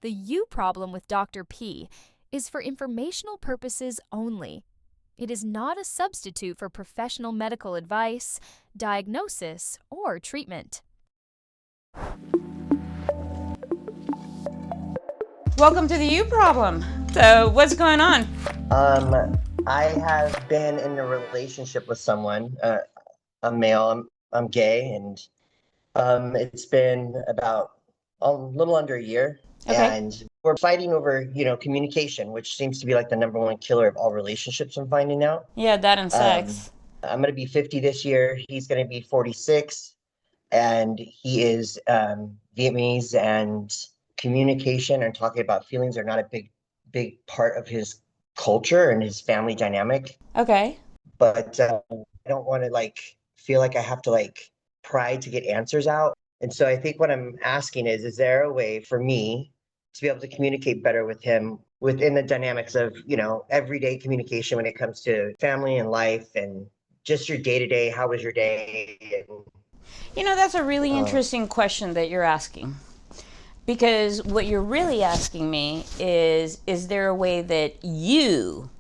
The you problem with Dr. P is for informational purposes only. It is not a substitute for professional medical advice, diagnosis, or treatment. Welcome to the you problem. So what's going on? I have been in a relationship with someone, a male. I'm gay, and it's been about a little under a year, Okay. and we're fighting over, communication, which seems to be like the number one killer of all relationships. I'm finding out. Yeah, that and Um, sex. I'm gonna be 50 this year. He's gonna be 46, and he is Vietnamese, and communication and talking about feelings are not a big part of his culture and his family dynamic. Okay. But I don't want to feel like I have to pry to get answers out. And so I think what I'm asking is there a way for me to be able to communicate better with him within the dynamics of, everyday communication when it comes to family and life and just your day to day? How was your day? And, That's a really uh, interesting question that you're asking. Because what you're really asking me is there a way that you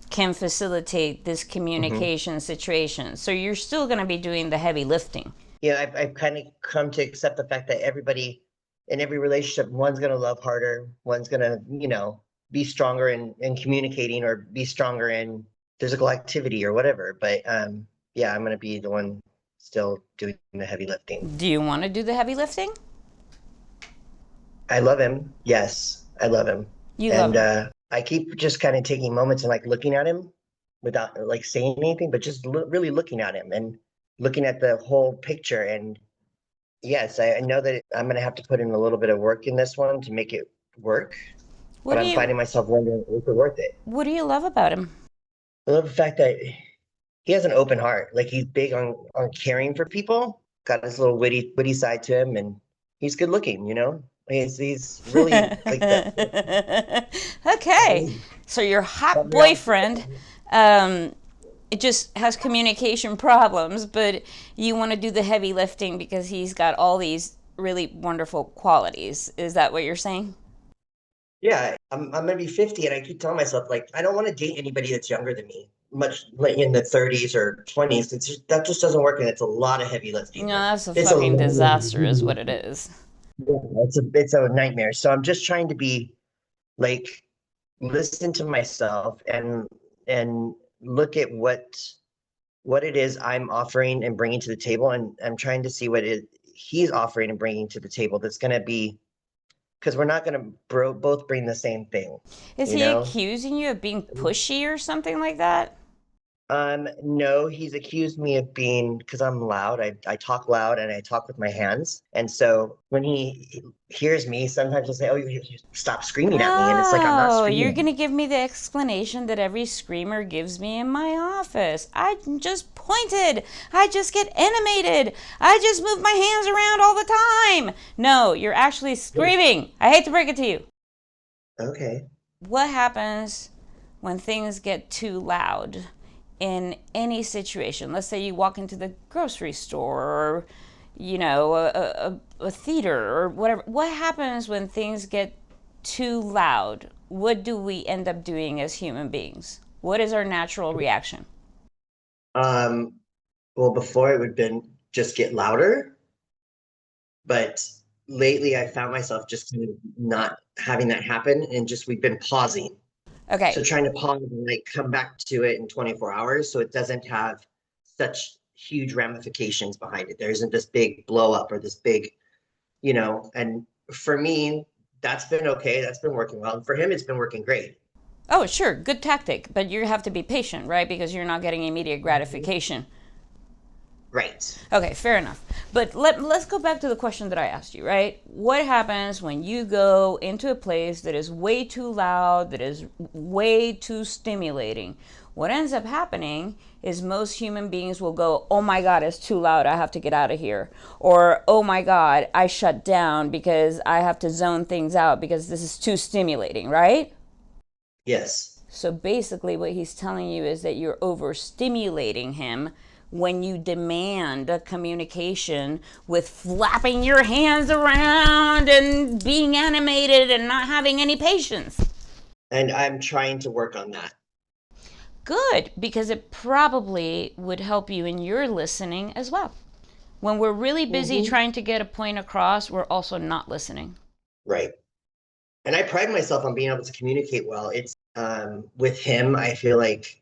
can facilitate this mhm. communication situation? So you're still going to be doing the heavy lifting. Yeah, I've kind of come to accept the fact that everybody in every relationship, one's going to love harder, one's going to, be stronger in communicating or be stronger in physical activity or whatever. But yeah, I'm going to be the one still doing the heavy lifting. Do you want to do the heavy lifting? I love him. Yes, I love him. You love And him. I keep just kind of taking moments and looking at him without saying anything, but just really looking at him and looking at the whole picture. And yes, I know that I'm going to have to put in a little bit of work in this one to make it work, What but do I'm you finding myself wondering, is it worth it? what do you love about him? I love the fact that he has an open heart. Like he's big on caring for people. Got this little witty side to him, and he's good looking. He's really like that. Okay, so your hot boyfriend, um, it just has communication problems, but you want to do the heavy lifting because he's got all these really wonderful qualities. Is that what you're saying? Yeah, I'm gonna be 50, and I keep telling myself I don't want to date anybody that's younger than me, much like in the 30s or 20s. That just doesn't work, and it's a lot of heavy No, lifting. that's a It's a fucking lot of disaster, is what it is. yeah, it's a nightmare. So I'm just trying to be like listen to myself and look at what it is I'm offering and bringing to the table, and I'm trying to see what he's offering and bringing to the table that's going to be, because we're not going to both bring the same thing, Is you he know? accusing you of being pushy or something like that? No, he's accused me of being, because I'm loud. I talk loud and I talk with my hands. And so when he hears me, sometimes he'll say, "Oh, you stop screaming at me." And it's like, I'm not Oh, you're screaming. gonna give me the explanation that every screamer gives me in my office. I just pointed. I just get animated. I just move my hands around all the time. No, you're actually screaming. I hate to break it to you. Okay. What happens when things get too loud in any situation? Let's say you walk into the grocery store or, a theater or whatever. What happens when things get too loud? What do we end up doing as human beings? What is our natural reaction? Um, well, before it would been just get louder, but lately I found myself just kind of not having that happen, and just we've been pausing. Okay, So trying to pause and come back to it in 24 hours so it doesn't have such huge ramifications behind it. There isn't this big blow up or this big, and for me, that's been okay. That's been working well. And for him, it's been working great. oh, sure, good tactic, but you have to be patient, right? Because you're not getting immediate gratification. Right. Okay, fair enough. But let's go back to the question that I asked you, right? What happens when you go into a place that is way too loud, that is way too stimulating? What ends up happening is most human beings will go, "Oh my God, it's too loud. I have to get out of here." Or, "Oh my God, I shut down because I have to zone things out because this is too stimulating," right? Yes. So basically, what he's telling you is that you're overstimulating him when you demand a communication with flapping your hands around and being animated and not having any patience. And I'm trying to work on that. Good, because it probably would help you in your listening as well. When we're really busy trying to get a point across, we're also not listening. Right. And I pride myself on being able to communicate well. It's with him, I feel like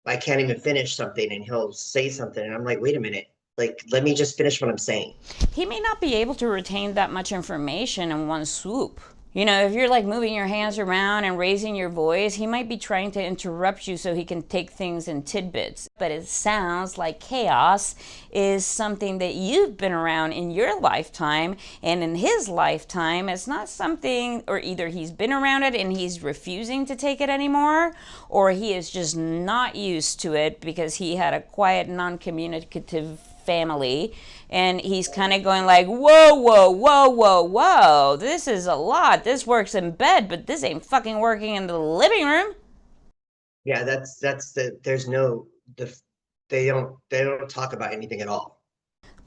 I can't even finish something and he'll say something and I'm like, wait a minute, like, let me just finish what I'm saying. He may not be able to retain that much information in one swoop. You know, if you're like moving your hands around and raising your voice, he might be trying to interrupt you so he can take things in tidbits. But it sounds like chaos is something that you've been around in your lifetime, and in his lifetime, it's not something, or either he's been around it and he's refusing to take it anymore, or he is just not used to it because he had a quiet, non-communicative family, and he's kind of going like, whoa, this is a lot. This works in bed, but this ain't fucking working in the living room. Yeah, there's no, they don't talk about anything at all.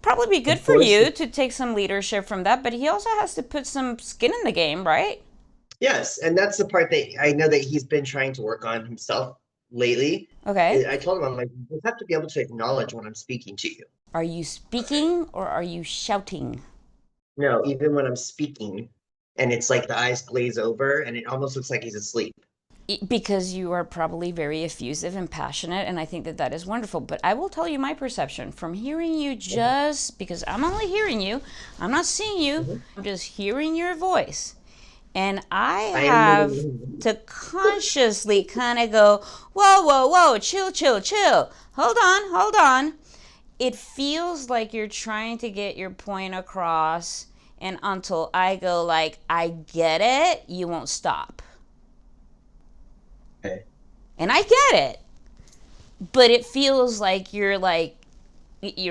Probably be good for you to take some leadership from that, but he also has to put some skin in the game, right? Yes, and that's the part that I know that he's been trying to work on himself lately. Okay. I told him, I'm like, you have to be able to acknowledge when I'm speaking to you. Are you speaking or are you shouting? No, even when I'm speaking and it's like the eyes glaze over and it almost looks like he's asleep. Because you are probably very effusive and passionate, and I think that that is wonderful. But I will tell you my perception from hearing you, just because I'm only hearing you, I'm not seeing you, I'm just hearing your voice. And I have to consciously kind of go, whoa, chill. Hold on. It feels like you're trying to get your point across, and until I go like, I get it, you won't stop. Okay. And I get it. But it feels like you're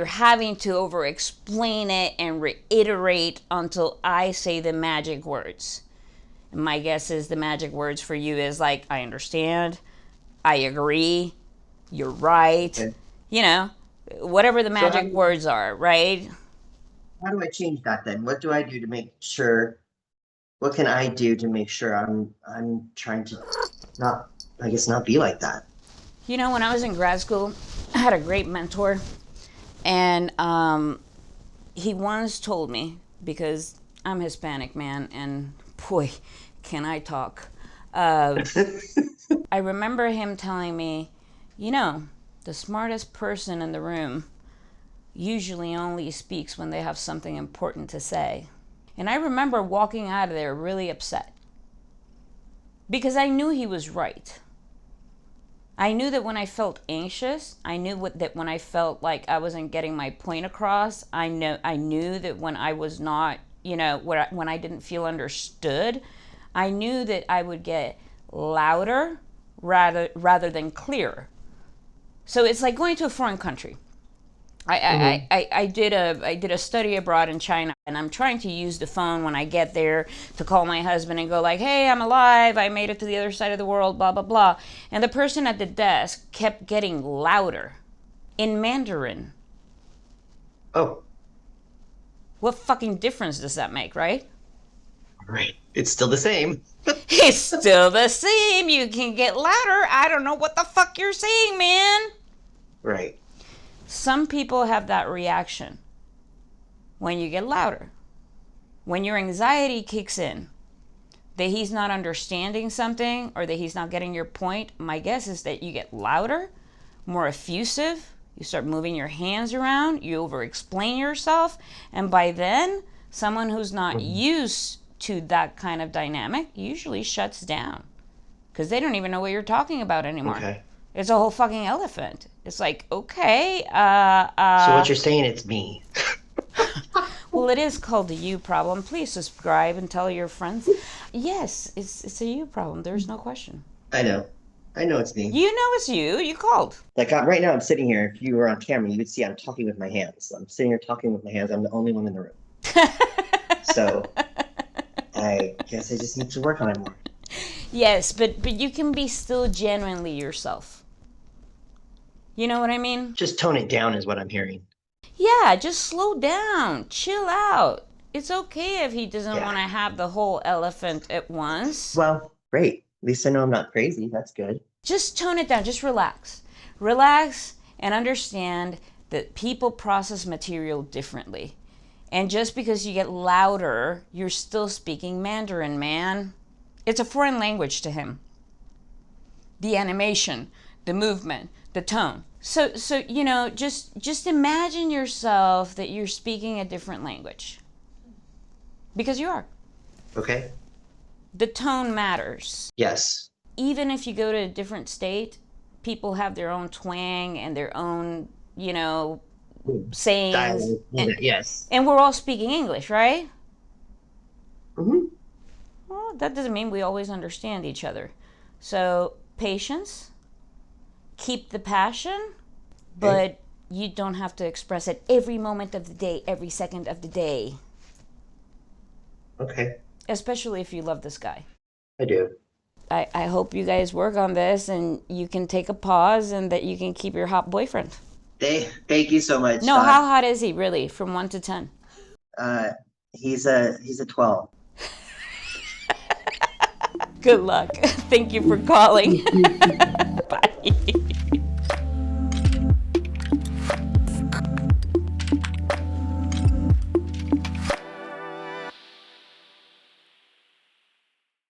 having to over explain it and reiterate until I say the magic words. And my guess is the magic words for you is like, I understand, I agree, you're right. Okay. You know, whatever the magic words are, right? How do I change that then? What do I do to make sure, what can I do to make sure I'm trying to not be like that? You know, when I was in grad school, I had a great mentor, and he once told me, because I'm Hispanic, man, and boy, can I talk. I remember him telling me, you know, the smartest person in the room usually only speaks when they have something important to say. And I remember walking out of there really upset, because I knew he was right. I knew that when I felt anxious, I knew that when I felt like I wasn't getting my point across, I knew that when I was not, you know, when I didn't feel understood, I knew that I would get louder rather than clearer. So it's like going to a foreign country. I did a study abroad in China, and I'm trying to use the phone when I get there to call my husband and go like, hey, I'm alive, I made it to the other side of the world, blah, blah, blah. And the person at the desk kept getting louder in Mandarin. Oh. What fucking difference does that make, right? Right. It's still the same. It's still the same. You can get louder. I don't know what the fuck you're saying, man. Right. Some people have that reaction when you get louder. When your anxiety kicks in, that he's not understanding something or that he's not getting your point, my guess is that you get louder, more effusive, you start moving your hands around, you over-explain yourself, and by then, someone who's not used to that kind of dynamic usually shuts down because they don't even know what you're talking about anymore. Okay. It's a whole fucking elephant. It's like, okay. So what you're saying, it's me. Well, it is called the you problem. Please subscribe and tell your friends. Yes, it's a you problem. There's no question. I know it's me. You know it's you. You called. Like right now I'm sitting here. If you were on camera, you would see I'm talking with my hands. I'm sitting here talking with my hands. I'm the only one in the room. So I guess I just need to work on it more. Yes, but you can be still genuinely yourself. You know what I mean? Just tone it down is what I'm hearing. Yeah, just slow down, chill out. It's okay if he doesn't Yeah. want to have the whole elephant at once. Well, great. At least I know I'm not crazy. That's good. Just tone it down, just relax. Relax and understand that people process material differently. And just because you get louder, you're still speaking Mandarin, man. It's a foreign language to him. The animation, the movement, the tone. So you know, just imagine yourself that you're speaking a different language. Because you are. Okay. The tone matters. Yes. Even if you go to a different state, people have their own twang and their own, you know, sayings. Dialogue. Yes. And we're all speaking English, right? Mm-hmm. Well, that doesn't mean we always understand each other. So, patience, keep the passion, but you don't have to express it every moment of the day, every second of the day. Okay. Especially if you love this guy. I do. I hope you guys work on this and you can take a pause and that you can keep your hot boyfriend. Thank you so much. No, Doc. how hot is he really from 1 to 10? He's a 12. Good luck. Thank you for calling.